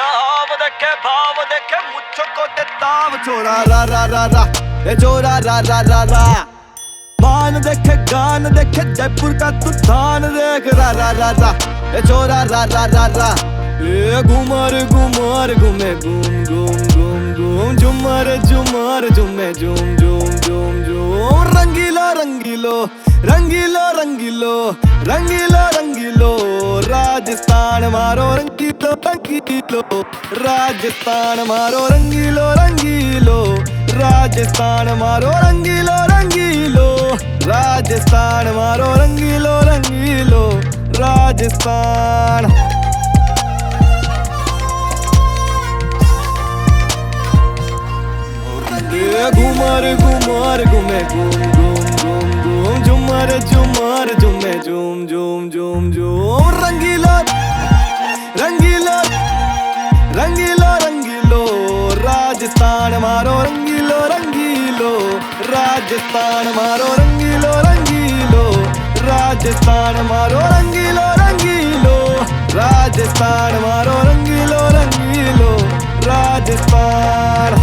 नाव देखे भाव देखे मुझको देताव छोरा रा रा रा रा ये छोरा रा रा रा रा मान देखे गान देखे जयपुर का तू थान देख रा रा रा रा ये छोरा रा रा रा रा ये घूमर घूमर घूमे घूम घूम घूम घूम झूमर झूमर झूमे झूम झूम झूम झूम रंगीलो रंगीलो रंगीलो रंगीलो रंगीलो रंगीलो राजस्थान मारो रंगीलो रंगीलो राजस्थान मारो रंगीलो रंगीलो राजस्थान मारो रंगीलो रंगीलो राजस्थान मारो रंगीलो रंगीलो राजस्थान घूमर घूमर घूमे घूम घूम घूम घूम झूमर झूमर झूमे झूम झूम झूम झूम रंगीलो रंगीलो रंगीलो रंगीलो राजस्थान मारो रंगीलो रंगीलो राजस्थान मारो रंगीलो रंगीलो राजस्थान मारो रंगीलो रंगीलो राजस्थान मारो रंगीलो रंगीलो Rajasthan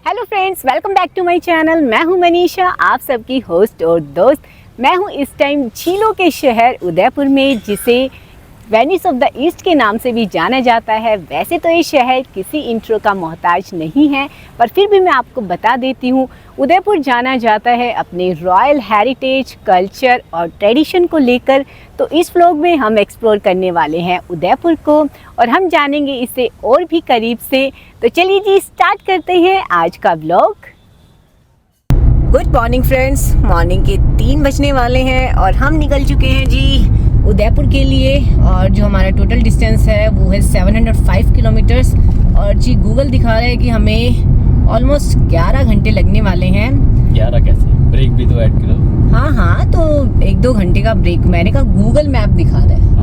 hello friends, welcome back to my channel. मैं हूं मनीषा, आप सबकी होस्ट और दोस्त। मैं हूं इस टाइम झीलों के शहर उदयपुर में, जिसे वेनिस ऑफ द ईस्ट के नाम से भी जाना जाता है। वैसे तो ये शहर किसी इंट्रो का मोहताज नहीं है, पर फिर भी मैं आपको बता देती हूँ। उदयपुर जाना जाता है अपने रॉयल हेरिटेज, कल्चर और ट्रेडिशन को लेकर। तो इस व्लॉग में हम एक्सप्लोर करने वाले हैं उदयपुर को, और हम जानेंगे इसे और भी करीब से। तो चलिए जी, स्टार्ट करते हैं आज का vlog. Good morning friends, morning के 3 बजने वाले हैं और हम निकल चुके हैं जी उदयपुर के लिए। और जो हमारा टोटल डिस्टेंस है वो है 705 किलोमीटर्स। और जी गूगल दिखा रहा है कि हमें ऑलमोस्ट 11 घंटे लगने वाले हैं। 11 कैसे? ब्रेक भी तो ऐड करो। हाँ, तो 1-2 घंटे का ब्रेक, मैंने कहा गूगल मैप दिखा रहा है।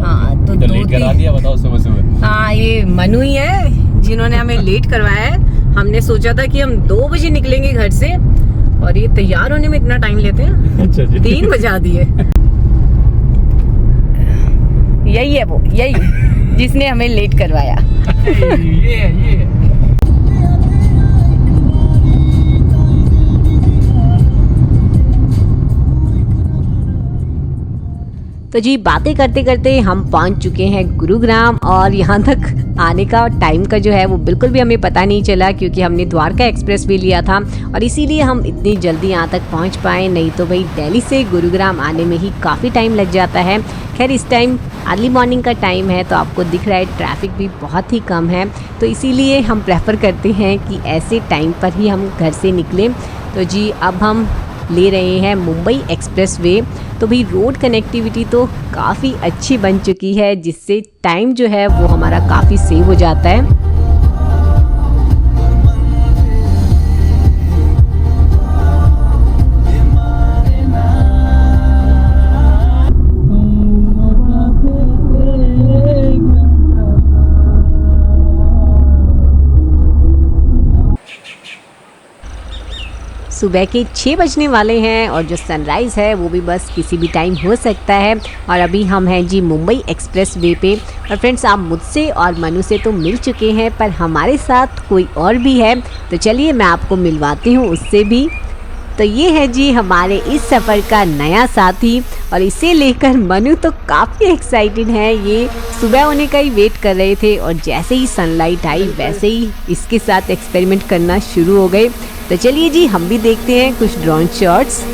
हाँ, तो लेट करा दिया, बताओ सुबह सुबह। हाँ, ये मनु ही है जिन्होंने हमें लेट करवाया है। हमने सोचा था कि हम 2 बजे निकलेंगे घर से, और ये तैयार होने में इतना टाइम लेते हैं। अच्छा जी। 3 बजा दिए। यही है वो, यही जिसने हमें लेट करवाया। ये तो जी बातें करते करते हम पहुंच चुके हैं गुरुग्राम, और यहाँ तक आने का टाइम का जो है वो बिल्कुल भी हमें पता नहीं चला, क्योंकि हमने द्वारका एक्सप्रेस भी लिया था और इसीलिए हम इतनी जल्दी यहाँ तक पहुँच पाए। नहीं तो भाई दिल्ली से गुरुग्राम आने में ही काफ़ी टाइम लग जाता है। खैर इस टाइम अर्ली मॉर्निंग का टाइम है, तो आपको दिख रहा है ट्रैफिक भी बहुत ही कम है, तो इसीलिए हम प्रेफर करते हैं कि ऐसे टाइम पर ही हम घर से निकलें। तो जी अब हम ले रहे हैं मुंबई एक्सप्रेस वे। तो भाई रोड कनेक्टिविटी तो काफ़ी अच्छी बन चुकी है, जिससे टाइम जो है वो हमारा काफ़ी सेव हो जाता है। सुबह के 6 बजने वाले हैं और जो सनराइज़ है वो भी बस किसी भी टाइम हो सकता है। और अभी हम हैं जी मुंबई एक्सप्रेस वे पे। और फ्रेंड्स, आप मुझसे और मनु से तो मिल चुके हैं, पर हमारे साथ कोई और भी है, तो चलिए मैं आपको मिलवाती हूँ उससे भी। तो ये है जी हमारे इस सफ़र का नया साथी, और इसे लेकर मनु तो काफ़ी एक्साइटेड है। ये सुबह होने का ही वेट कर रहे थे, और जैसे ही सनलाइट आई वैसे ही इसके साथ एक्सपेरिमेंट करना शुरू हो गए। तो चलिए जी हम भी देखते हैं कुछ ड्रोन शॉट्स।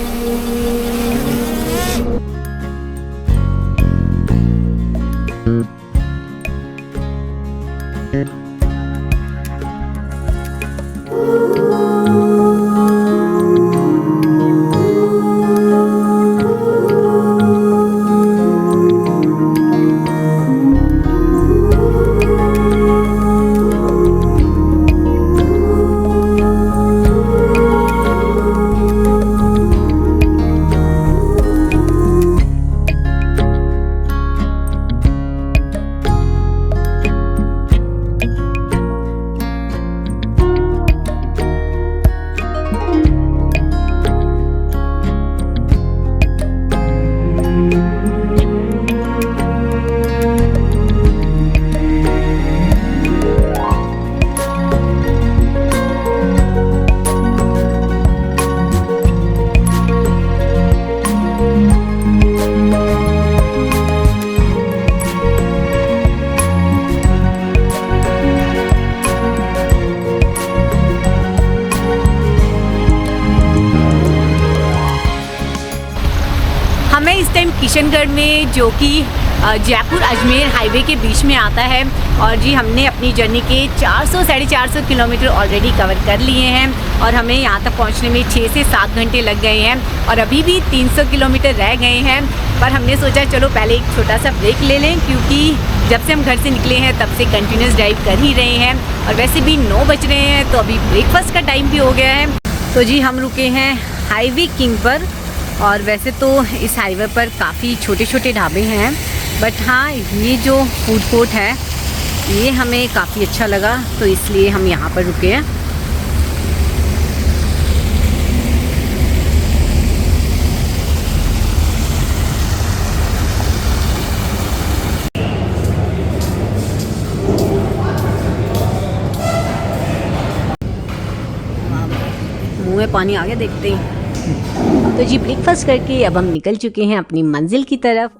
टाइम किशनगढ़ में, जो कि जयपुर अजमेर हाईवे के बीच में आता है। और जी हमने अपनी जर्नी के 400-450 किलोमीटर ऑलरेडी कवर कर लिए हैं और हमें यहाँ तक पहुँचने में 6 से 7 घंटे लग गए हैं और अभी भी 300 किलोमीटर रह गए हैं। पर हमने सोचा चलो पहले एक छोटा सा ब्रेक ले लें, क्योंकि जब से हम घर से निकले हैं तब से कंटिन्यूस ड्राइव कर ही रहे हैं और वैसे भी 9 बज रहे हैं तो अभी ब्रेकफास्ट का टाइम भी हो गया है। तो जी हम रुके हैं हाईवे किंग पर और वैसे तो इस हाईवे पर काफ़ी छोटे छोटे ढाबे हैं, बट हाँ ये जो फूड कोर्ट है ये हमें काफ़ी अच्छा लगा तो इसलिए हम यहाँ पर रुके हैं। मुँह में पानी आ गया देखते ही। तो जी ब्रेकफास्ट करके अब हम निकल चुके हैं अपनी मंजिल की तरफ।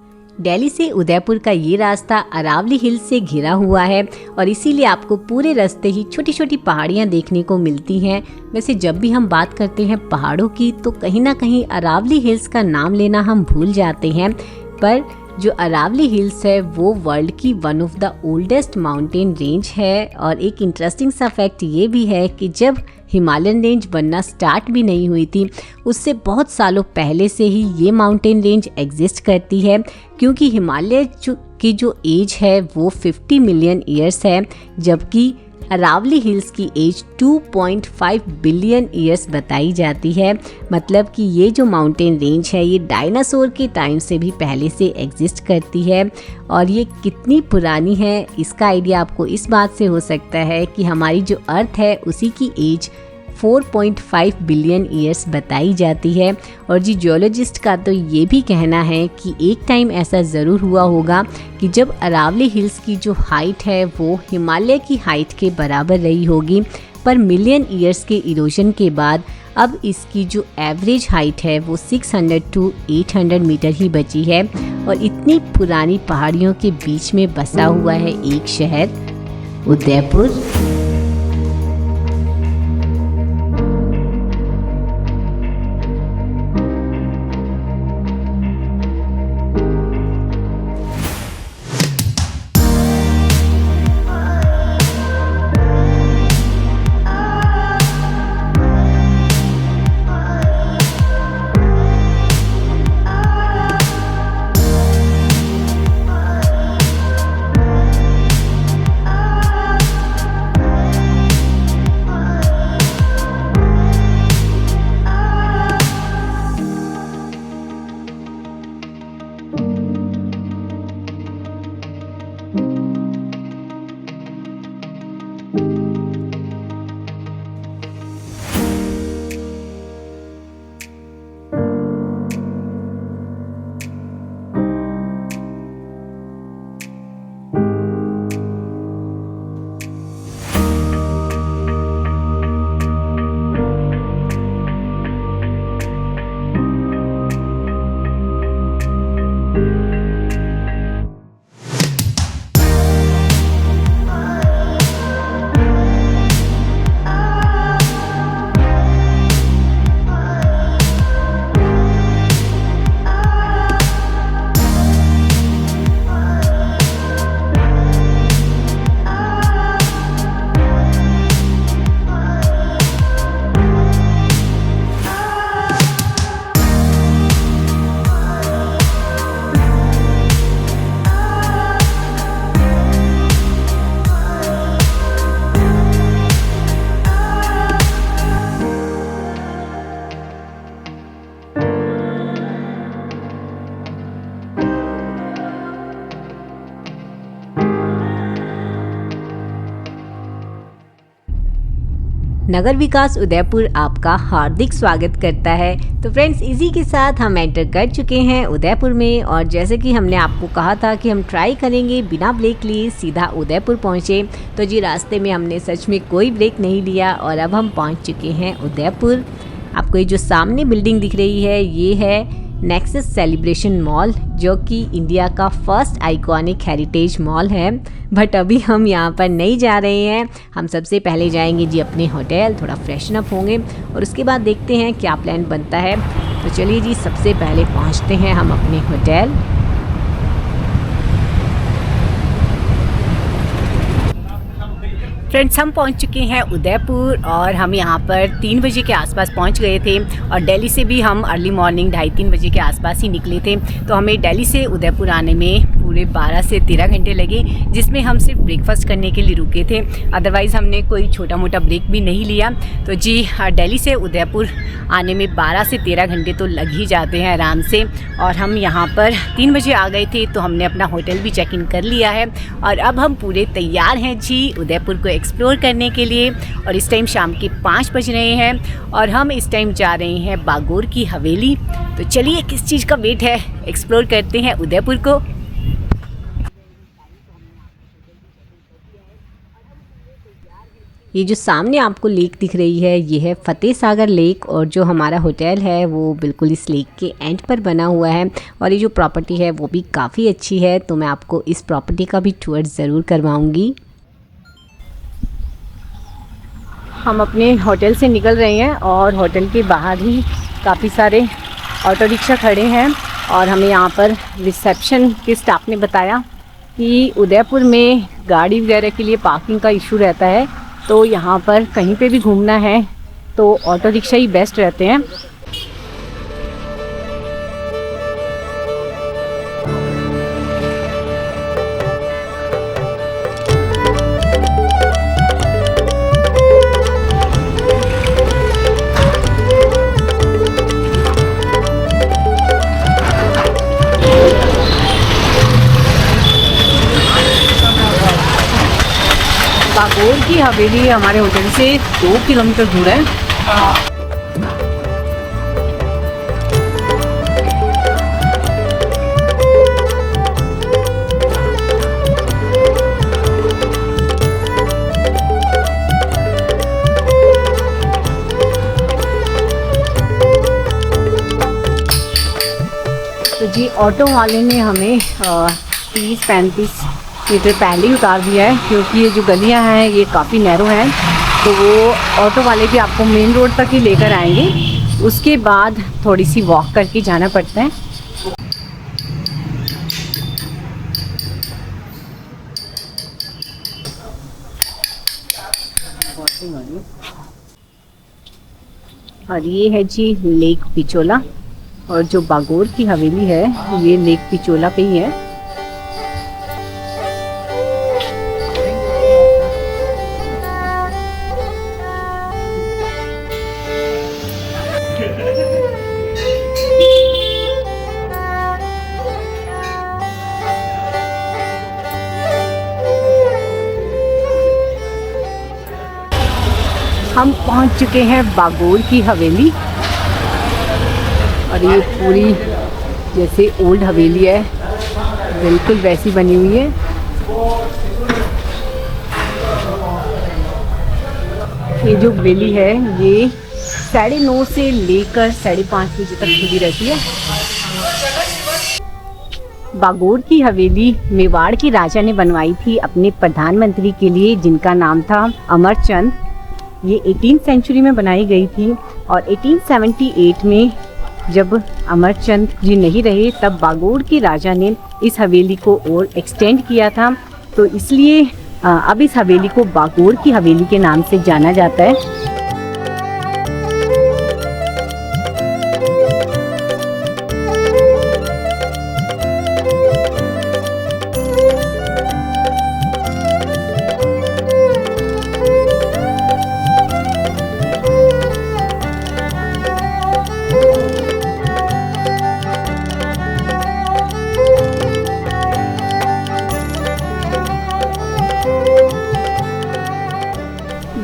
दिल्ली से उदयपुर का ये रास्ता अरावली हिल्स से घिरा हुआ है और इसीलिए आपको पूरे रास्ते ही छोटी छोटी पहाड़ियाँ देखने को मिलती हैं। वैसे जब भी हम बात करते हैं पहाड़ों की तो कहीं ना कहीं अरावली हिल्स का नाम लेना हम भूल जाते हैं, पर जो अरावली हिल्स है वो वर्ल्ड की one of the oldest mountain range है। और एक इंटरेस्टिंग सा फैक्ट ये भी है कि जब हिमालयन रेंज बनना स्टार्ट भी नहीं हुई थी उससे बहुत सालों पहले से ही ये माउंटेन रेंज एग्जिस्ट करती है, क्योंकि हिमालय की जो एज है वो 50 मिलियन ईयर्स है, जबकि अरावली हिल्स की एज 2.5 बिलियन ईयर्स बताई जाती है। मतलब कि ये जो माउंटेन रेंज है ये डायनासोर के टाइम से भी पहले से एग्जिस्ट करती है। और ये कितनी पुरानी है इसका आइडिया आपको इस बात से हो सकता है कि हमारी जो अर्थ है उसी की एज 4.5 बिलियन ईयर्स बताई जाती है। और जी जियोलॉजिस्ट का तो ये भी कहना है कि एक टाइम ऐसा ज़रूर हुआ होगा कि जब अरावली हिल्स की जो हाइट है वो हिमालय की हाइट के बराबर रही होगी, पर मिलियन ईयर्स के इरोजन के बाद अब इसकी जो एवरेज हाइट है वो 600 to 800 मीटर ही बची है। और इतनी पुरानी पहाड़ियों के बीच में बसा हुआ है एक शहर उदयपुर। नगर विकास उदयपुर आपका हार्दिक स्वागत करता है। तो फ्रेंड्स इसी के साथ हम एंटर कर चुके हैं उदयपुर में और जैसे कि हमने आपको कहा था कि हम ट्राई करेंगे बिना ब्रेक लिए सीधा उदयपुर पहुंचे, तो जी रास्ते में हमने सच में कोई ब्रेक नहीं लिया और अब हम पहुंच चुके हैं उदयपुर। आपको ये जो सामने बिल्डिंग दिख रही है ये है नेक्सस सेलिब्रेशन मॉल, जो कि इंडिया का फर्स्ट आइकॉनिक हेरिटेज मॉल है। बट अभी हम यहाँ पर नहीं जा रहे हैं, हम सबसे पहले जाएंगे जी अपने होटल, थोड़ा फ्रेशन अप होंगे और उसके बाद देखते हैं क्या प्लान बनता है। तो चलिए जी, सबसे पहले पहुंचते हैं हम अपने होटल। फ्रेंड्स, हम पहुंच चुके हैं उदयपुर और हम यहाँ पर 3 बजे के आसपास पहुंच गए थे और दिल्ली से भी हम अर्ली मॉर्निंग 2:30-3 बजे के आसपास ही निकले थे। तो हमें दिल्ली से उदयपुर आने में पूरे 12 से 13 घंटे लगे, जिसमें हम सिर्फ ब्रेकफास्ट करने के लिए रुके थे। अदरवाइज़ हमने कोई छोटा मोटा ब्रेक भी नहीं लिया। तो जी, दिल्ली से उदयपुर आने में 12 से 13 घंटे तो लग ही जाते हैं आराम से। और हम यहाँ पर 3 बजे आ गए थे, तो हमने अपना होटल भी चेक इन कर लिया है और अब हम पूरे तैयार हैं जी उदयपुर को एक्सप्लोर करने के लिए। और इस टाइम शाम के 5 बज रहे हैं और हम इस टाइम जा रहे हैं बागोर की हवेली। तो चलिए, किस चीज़ का वेट है, एक्सप्लोर करते हैं उदयपुर को। ये जो सामने आपको लेक दिख रही है, ये है फतेह सागर लेक और जो हमारा होटल है वो बिल्कुल इस लेक के एंड पर बना हुआ है। और ये जो प्रॉपर्टी है वो भी काफ़ी अच्छी है, तो मैं आपको इस प्रॉपर्टी का भी टूर ज़रूर करवाऊंगी। हम अपने होटल से निकल रहे हैं और होटल के बाहर ही काफ़ी सारे ऑटो रिक्शा खड़े हैं और हमें यहाँ पर रिसेप्शन के स्टाफ ने बताया कि उदयपुर में गाड़ी वगैरह के लिए पार्किंग का इशू रहता है, तो यहाँ पर कहीं पे भी घूमना है तो ऑटो रिक्शा ही बेस्ट रहते हैं। बागोर की हवेली हमारे होटल से 2 किलोमीटर दूर है। तो जी, ऑटो वाले ने हमें 30-35 मीटर पहले ही उतार दिया है, क्योंकि ये जो गलियां हैं ये काफ़ी नैरो हैं। तो वो ऑटो वाले भी आपको मेन रोड तक ही लेकर आएंगे, उसके बाद थोड़ी सी वॉक करके जाना पड़ता है। और ये है जी लेक पिचोला, और जो बागोर की हवेली है ये लेक पिचोला पे ही है। हम पहुंच चुके हैं बागोर की हवेली और ये पूरी जैसे ओल्ड हवेली है, बिल्कुल वैसी बनी हुई है। ये जो हवेली है ये 9:30 से लेकर 5:30 बजे तक खुली रहती है। बागोर की हवेली मेवाड़ के राजा ने बनवाई थी अपने प्रधानमंत्री के लिए, जिनका नाम था अमरचंद। ये 18वीं सेंचुरी में बनाई गई थी और 1878 में जब अमरचंद जी नहीं रहे तब बागोर के राजा ने इस हवेली को और एक्सटेंड किया था। तो इसलिए अब इस हवेली को बागोर की हवेली के नाम से जाना जाता है।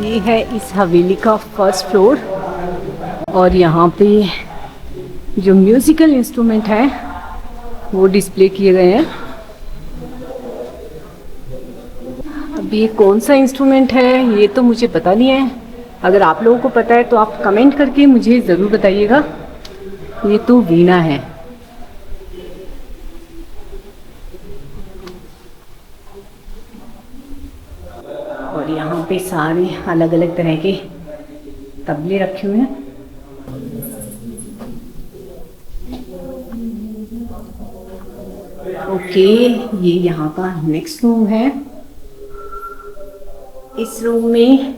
ये है इस हवेली का फर्स्ट फ्लोर और यहाँ पे जो म्यूज़िकल इंस्ट्रूमेंट है वो डिस्प्ले किए गए हैं। अब ये कौन सा इंस्ट्रूमेंट है ये तो मुझे पता नहीं है, अगर आप लोगों को पता है तो आप कमेंट करके मुझे ज़रूर बताइएगा। ये तो वीणा है। और यहाँ पे सारे अलग अलग तरह के तबले रखे हुए हैं। ओके, ये यहाँ का नेक्स्ट रूम है। इस रूम में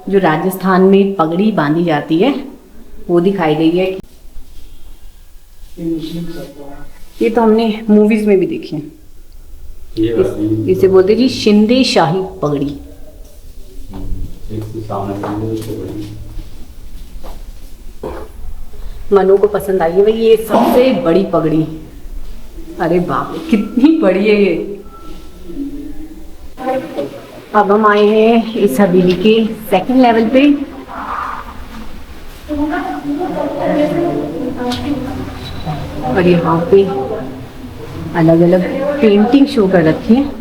जो राजस्थान में पगड़ी बांधी जाती है वो दिखाई गई है। ये तो हमने मूवीज में भी देखी है। इसे बोलते जी शिंदे शाही पगड़ी। मनु को पसंद आई है भाई ये सबसे बड़ी पगड़ी। अरे बाप रे कितनी बड़ी है ये। अब हम आए हैं इस हवेली के सेकंड लेवल पे। और यहाँ पे अलग अलग पेंटिंग शो कर रखी है।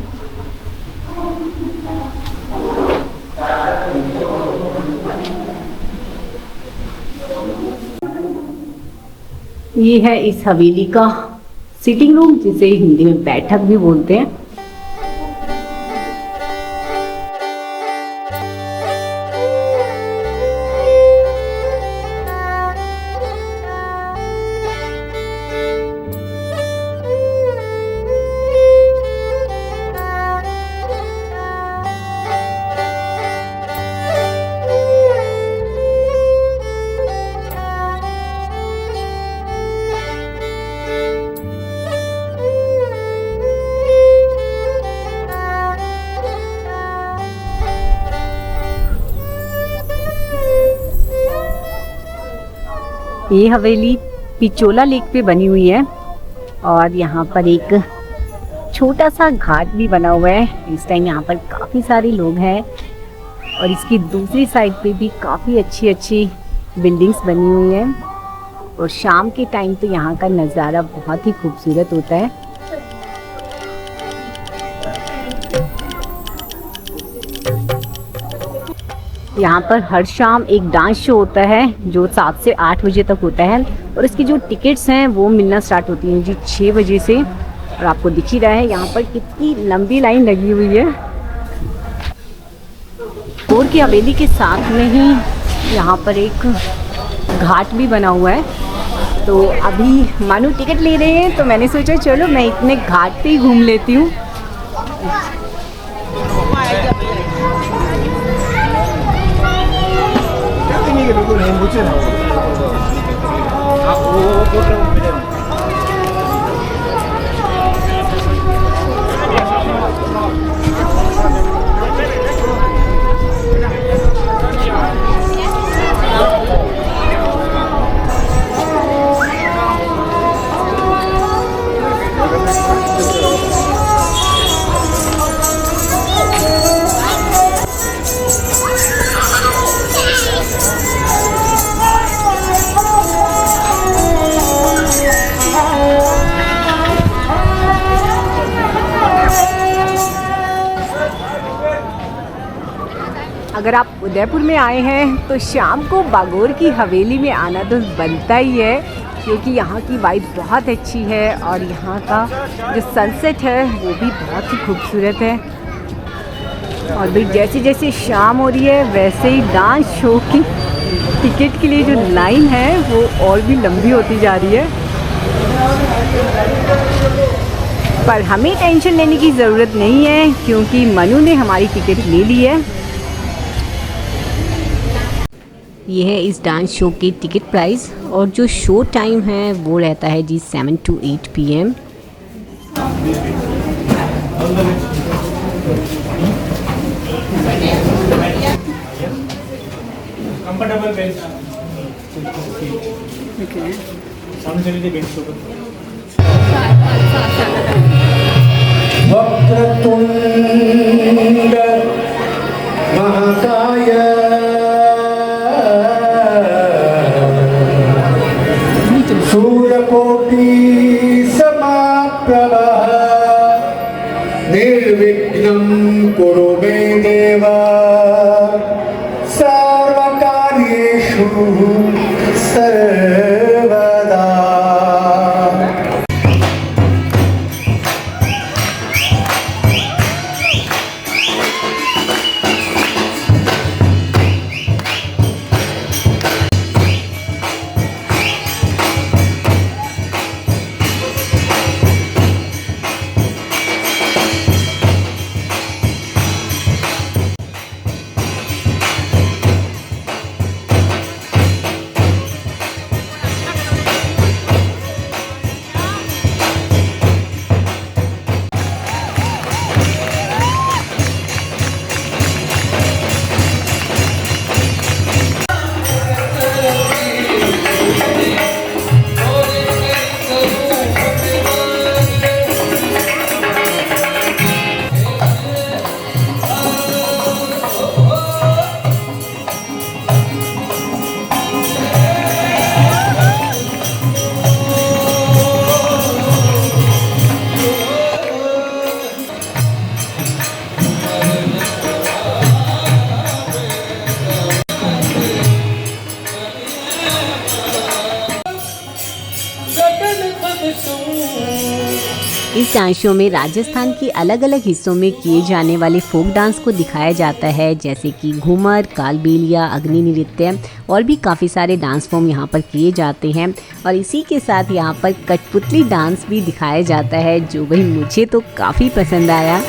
ये है इस हवेली का सिटिंग रूम, जिसे हिंदी में बैठक भी बोलते हैं। ये हवेली पिचोला लेक पे बनी हुई है और यहाँ पर एक छोटा सा घाट भी बना हुआ है। इस टाइम यहाँ पर काफ़ी सारे लोग हैं और इसकी दूसरी साइड पे भी काफ़ी अच्छी अच्छी बिल्डिंग्स बनी हुई हैं। और शाम के टाइम तो यहाँ का नज़ारा बहुत ही खूबसूरत होता है। यहाँ पर हर शाम एक डांस शो होता है जो 7 से 8 बजे तक होता है और इसकी जो टिकट्स हैं वो मिलना स्टार्ट होती हैं जी 6 बजे से। और आपको दिख ही रहा है यहाँ पर कितनी लंबी लाइन लगी हुई है। और की हवेली के साथ में ही यहाँ पर एक घाट भी बना हुआ है। तो अभी मानो टिकट ले रहे हैं तो मैंने सोचा चलो मैं इतने घाट पे ही घूम लेती हूँ। अगर आप उदयपुर में आए हैं तो शाम को बागोर की हवेली में आना तो बनता ही है, क्योंकि यहाँ की वाइब बहुत अच्छी है और यहाँ का जो सनसेट है वो भी बहुत ही खूबसूरत है। और भी जैसे जैसे शाम हो रही है वैसे ही डांस शो की टिकट के लिए जो लाइन है वो और भी लंबी होती जा रही है। पर हमें टेंशन लेने की ज़रूरत नहीं है क्योंकि मनु ने हमारी टिकट ले ली है। ये है इस डांस शो की टिकट प्राइस और जो शो टाइम है वो रहता है जी 7 to 8 PM। Comfortable bench okay सामने चलिए बेंच के ऊपर। वक्रतुंड महाकाय सूर्यकोटि समाप्रभा निर्विघ्नं कुरु मे देव सर्वकार्येषु सर्वदा। इस डांस शो में राजस्थान के अलग अलग हिस्सों में किए जाने वाले फोक डांस को दिखाया जाता है, जैसे कि घूमर, कालबेलिया, अग्नि नृत्य और भी काफ़ी सारे डांस फॉर्म यहाँ पर किए जाते हैं। और इसी के साथ यहाँ पर कठपुतली डांस भी दिखाया जाता है, जो भाई मुझे तो काफ़ी पसंद आया।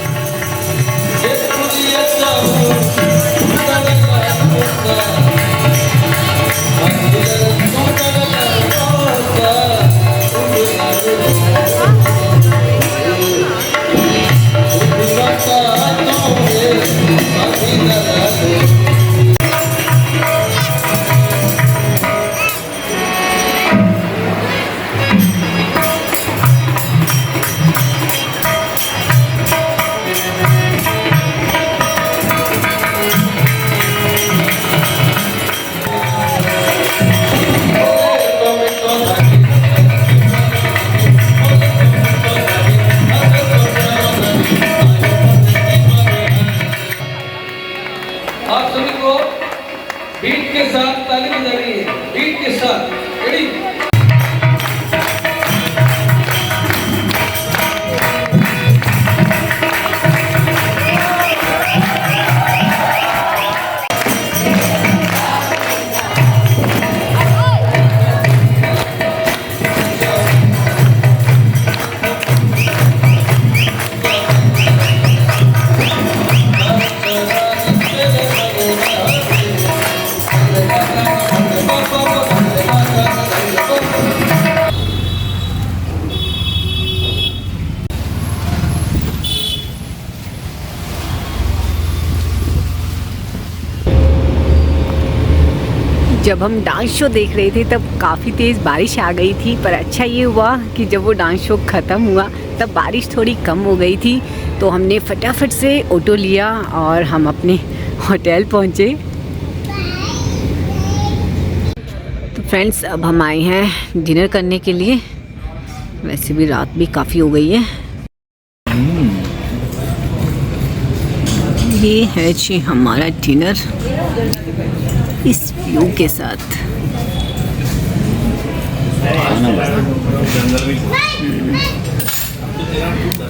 आप सभी को बीट के साथ ताली बजानी है, बीट के साथ। रेडी? जब हम डांस शो देख रहे थे तब काफ़ी तेज़ बारिश आ गई थी, पर अच्छा ये हुआ कि जब वो डांस शो ख़त्म हुआ तब बारिश थोड़ी कम हो गई थी, तो हमने फटाफट से ऑटो लिया और हम अपने होटल पहुँचे। तो फ्रेंड्स, अब हम आए हैं डिनर करने के लिए। वैसे भी रात भी काफ़ी हो गई है। ये है जी हमारा डिनर इस व्यू के साथ।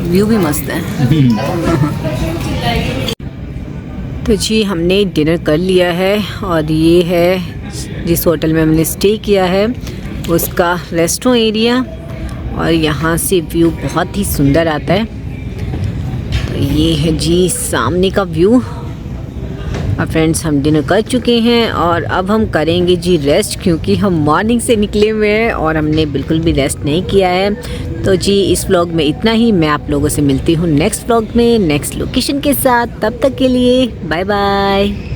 व्यू भी मस्त है। तो जी हमने डिनर कर लिया है और ये है जिस होटल में हमने स्टे किया है उसका रेस्टोरेंट एरिया, और यहाँ से व्यू बहुत ही सुंदर आता है। तो ये है जी सामने का व्यू। और फ्रेंड्स, हम डिनर कर चुके हैं और अब हम करेंगे जी रेस्ट, क्योंकि हम मॉर्निंग से निकले हुए हैं और हमने बिल्कुल भी रेस्ट नहीं किया है। तो जी इस व्लॉग में इतना ही। मैं आप लोगों से मिलती हूँ नेक्स्ट व्लॉग में नेक्स्ट लोकेशन के साथ। तब तक के लिए बाय बाय।